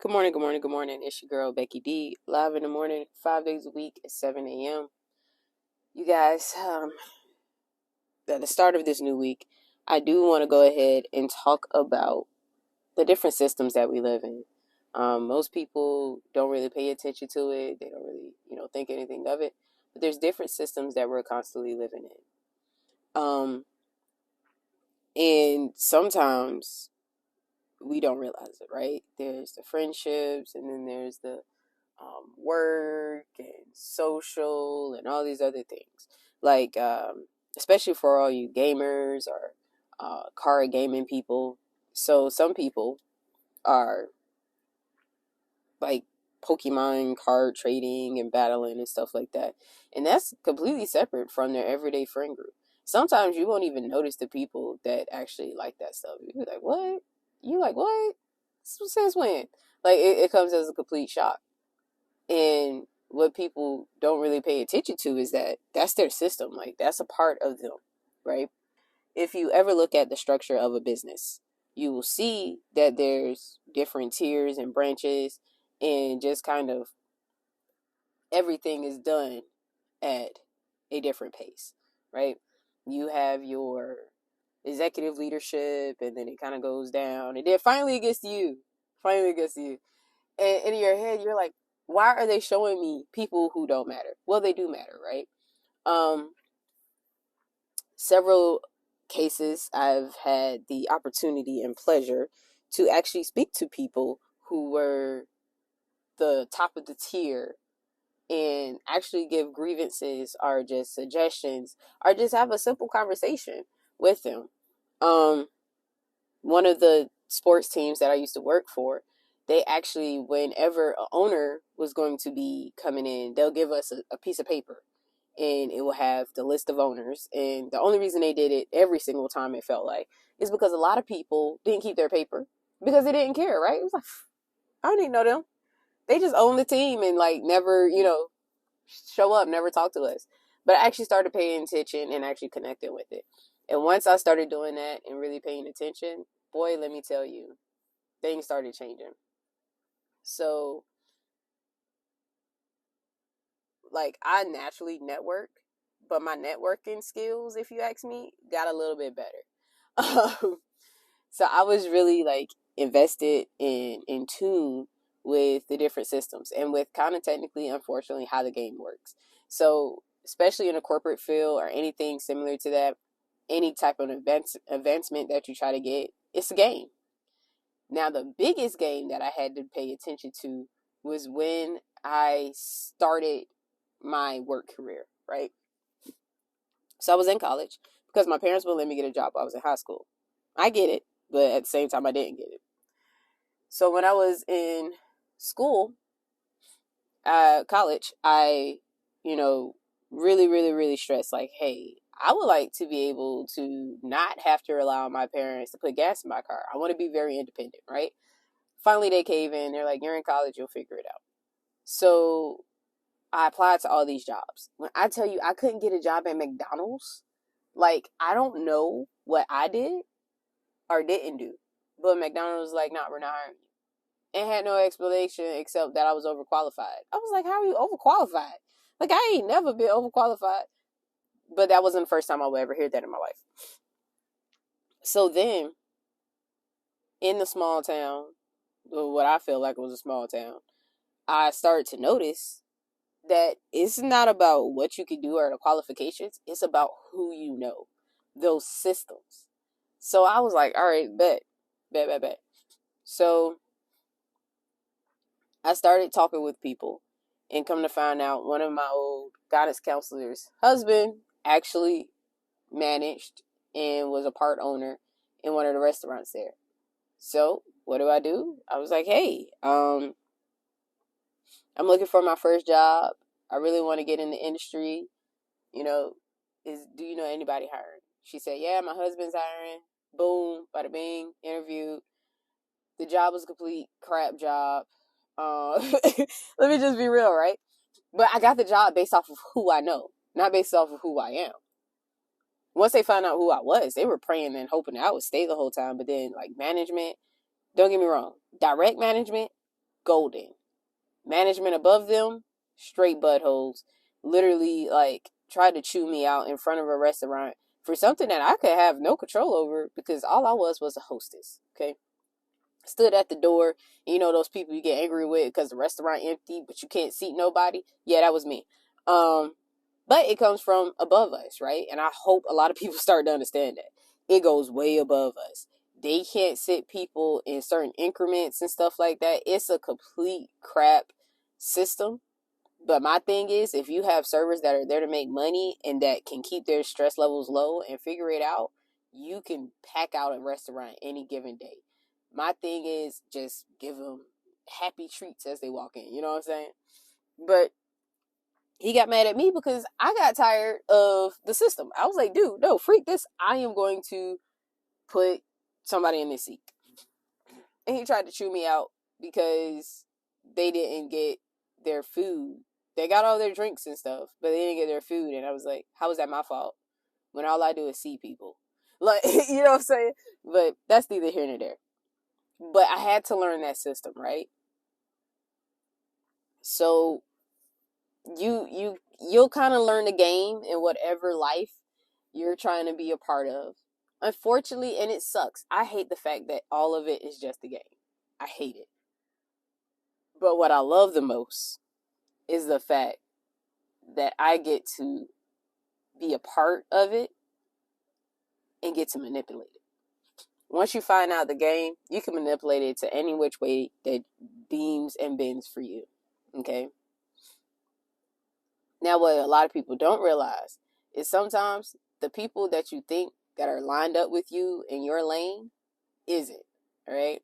Good morning, good morning, good morning. It's your girl, Becky D, live in the morning, 5 days a week at 7 a.m. You guys, at the start of this new week, I do want to go ahead and talk about the different systems that we live in. Most people don't really pay attention to it. They don't really, think anything of it. But there's different systems that we're constantly living in. And sometimes we don't realize it, right? There's the friendships, and then there's the work and social and all these other things. Like, especially for all you gamers or card gaming people. So some people are like Pokemon card trading and battling and stuff like that. And that's completely separate from their everyday friend group. Sometimes you won't even notice the people that actually like that stuff. You're like, what? You like what? Since when? Like, it comes as a complete shock. And what people don't really pay attention to is that that's their system. Like, that's a part of them, right? If you ever look at the structure of a business, you will see that there's different tiers and branches, and just kind of everything is done at a different pace, right? You have your executive leadership, and then it kind of goes down, and then finally it gets to you. Finally it gets to you. And in your head, you're like, why are they showing me people who don't matter? Well, they do matter, right? Several cases I've had the opportunity and pleasure to actually speak to people who were the top of the tier and actually give grievances or just suggestions or just have a simple conversation with them. One of the sports teams that I used to work for, they actually, whenever an owner was going to be coming in, they'll give us a piece of paper, and it will have the list of owners. And the only reason they did it every single time, it felt like, is because a lot of people didn't keep their paper because they didn't care, right? It was like, I don't even know them. They just own the team and like never, show up, never talk to us. But I actually started paying attention and actually connecting with it. And once I started doing that and really paying attention, boy, let me tell you, things started changing. So, like, I naturally network, but my networking skills, if you ask me, got a little bit better. So I was really like invested in tune with the different systems and with kind of technically, unfortunately, how the game works. So especially in a corporate field or anything similar to that, any type of advancement that you try to get, it's a game. Now, the biggest game that I had to pay attention to was when I started my work career, right? So I was in college because my parents wouldn't let me get a job while I was in high school. I get it, but at the same time, I didn't get it. So when I was in school, college, I, really, really, really stressed, like, hey, I would like to be able to not have to rely on my parents to put gas in my car. I want to be very independent, right? Finally, they cave in. They're like, you're in college, you'll figure it out. So I applied to all these jobs. When I tell you I couldn't get a job at McDonald's, like, I don't know what I did or didn't do. But McDonald's was like, nah, we're not hiring you. And had no explanation except that I was overqualified. I was like, how are you overqualified? Like, I ain't never been overqualified. But that wasn't the first time I would ever hear that in my life. So then, in the small town, what I feel like was a small town, I started to notice that it's not about what you can do or the qualifications. It's about who you know, those systems. So I was like, all right, bet. So I started talking with people, and come to find out, one of my old guidance counselor's husband actually managed and was a part owner in one of the restaurants there. So what do? I was like, hey, I'm looking for my first job. I really want to get in the industry. You know, do you know anybody hiring? She said, yeah, my husband's hiring. Boom, bada bing, interviewed. The job was a complete crap job. Let me just be real, right? But I got the job based off of who I know, not based off of who I am. Once they found out who I was, they were praying and hoping that I would stay the whole time. But then, like, management, don't get me wrong, direct management, golden. Management above them, straight buttholes. Literally, like, tried to chew me out in front of a restaurant for something that I could have no control over because all I was a hostess. Okay. Stood at the door. You know those people you get angry with because the restaurant empty, but you can't seat nobody? Yeah, that was me. But it comes from above us, right? And I hope a lot of people start to understand that. It goes way above us. They can't sit people in certain increments and stuff like that. It's a complete crap system. But my thing is, if you have servers that are there to make money and that can keep their stress levels low and figure it out, you can pack out a restaurant any given day. My thing is just give them happy treats as they walk in. You know what I'm saying? But he got mad at me because I got tired of the system. I was like, dude, no, freak this. I am going to put somebody in this seat. And he tried to chew me out because they didn't get their food. They got all their drinks and stuff, but they didn't get their food. And I was like, how is that my fault? When all I do is see people. Like, you know what I'm saying? But that's neither here nor there. But I had to learn that system, right? So you'll kind of learn the game in whatever life you're trying to be a part of. Unfortunately, and it sucks. I hate the fact that all of it is just a game. I hate it. But what I love the most is the fact that I get to be a part of it and get to manipulate it. Once you find out the game, you can manipulate it to any which way that beams and bends for you. Okay? Now, what a lot of people don't realize is sometimes the people that you think that are lined up with you in your lane isn't, right?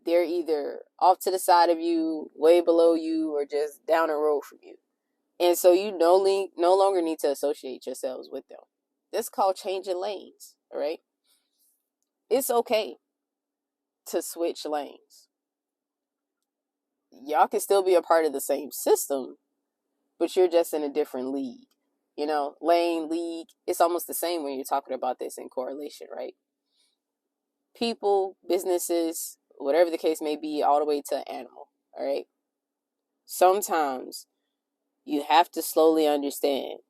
They're either off to the side of you, way below you, or just down the road from you. And so you no longer need to associate yourselves with them. That's called changing lanes, all right? It's okay to switch lanes. Y'all can still be a part of the same system, but you're just in a different league. You know, lane, league, it's almost the same when you're talking about this in correlation, right? People, businesses, whatever the case may be, all the way to animal, all right? Sometimes you have to slowly understand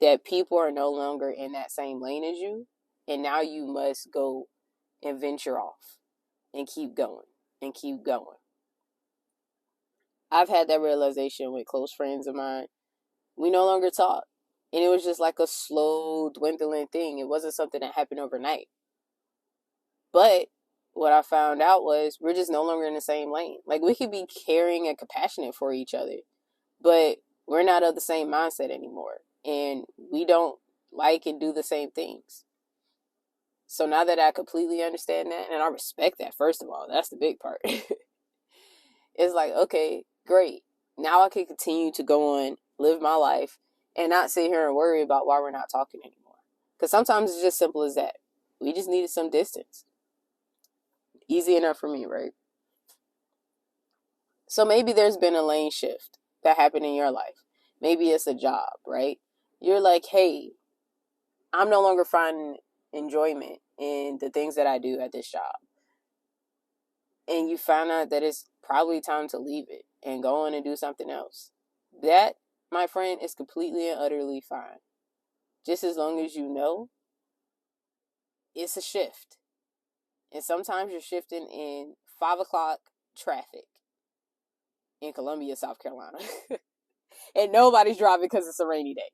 that people are no longer in that same lane as you, and now you must go and venture off and keep going and keep going. I've had that realization with close friends of mine. We no longer talk. And it was just like a slow, dwindling thing. It wasn't something that happened overnight. But what I found out was we're just no longer in the same lane. Like, we could be caring and compassionate for each other, but we're not of the same mindset anymore. And we don't like and do the same things. So now that I completely understand that, and I respect that, first of all, that's the big part. It's like, okay, great. Now I can continue to go on, live my life, and not sit here and worry about why we're not talking anymore. Because sometimes it's just simple as that. We just needed some distance. Easy enough for me, right? So maybe there's been a lane shift that happened in your life. Maybe it's a job, right? You're like, hey, I'm no longer finding enjoyment in the things that I do at this job. And you find out that it's probably time to leave it and go on and do something else. That, my friend, is completely and utterly fine. Just as long as you know it's a shift. And sometimes you're shifting in 5 o'clock traffic in Columbia, South Carolina. And nobody's driving because it's a rainy day.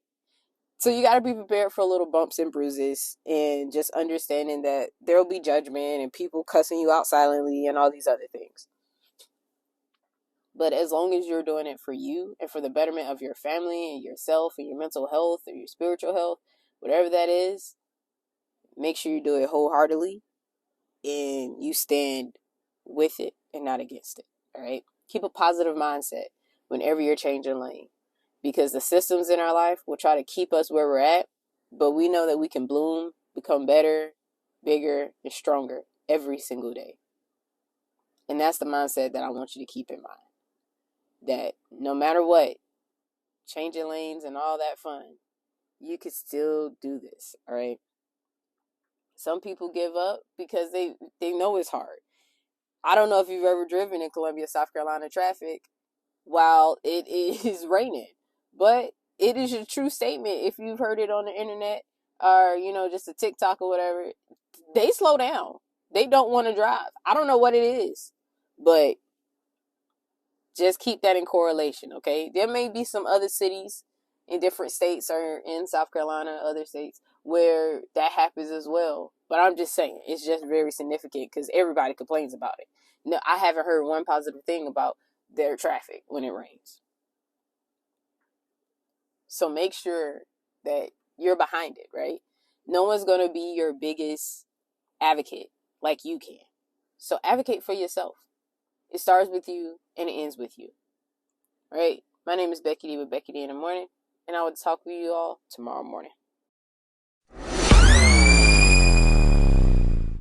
So you got to be prepared for little bumps and bruises and just understanding that there will be judgment and people cussing you out silently and all these other things. But as long as you're doing it for you and for the betterment of your family and yourself and your mental health or your spiritual health, whatever that is, make sure you do it wholeheartedly and you stand with it and not against it. All right? Keep a positive mindset whenever you're changing lane, because the systems in our life will try to keep us where we're at, but we know that we can bloom, become better, bigger, and stronger every single day. And that's the mindset that I want you to keep in mind. That no matter what, changing lanes and all that fun, you can still do this, all right? Some people give up because they know it's hard. I don't know if you've ever driven in Columbia, South Carolina traffic while it is raining, but it is a true statement. If you've heard it on the internet or, just a TikTok or whatever, they slow down. They don't want to drive. I don't know what it is, but just keep that in correlation, okay? There may be some other cities in different states or in South Carolina, other states, where that happens as well. But I'm just saying, it's just very significant because everybody complains about it. No, I haven't heard one positive thing about their traffic when it rains. So make sure that you're behind it, right? No one's going to be your biggest advocate like you can. So advocate for yourself. It starts with you and it ends with you. All right? My name is Becky D with Becky D in the Morning, and I will talk with you all tomorrow morning.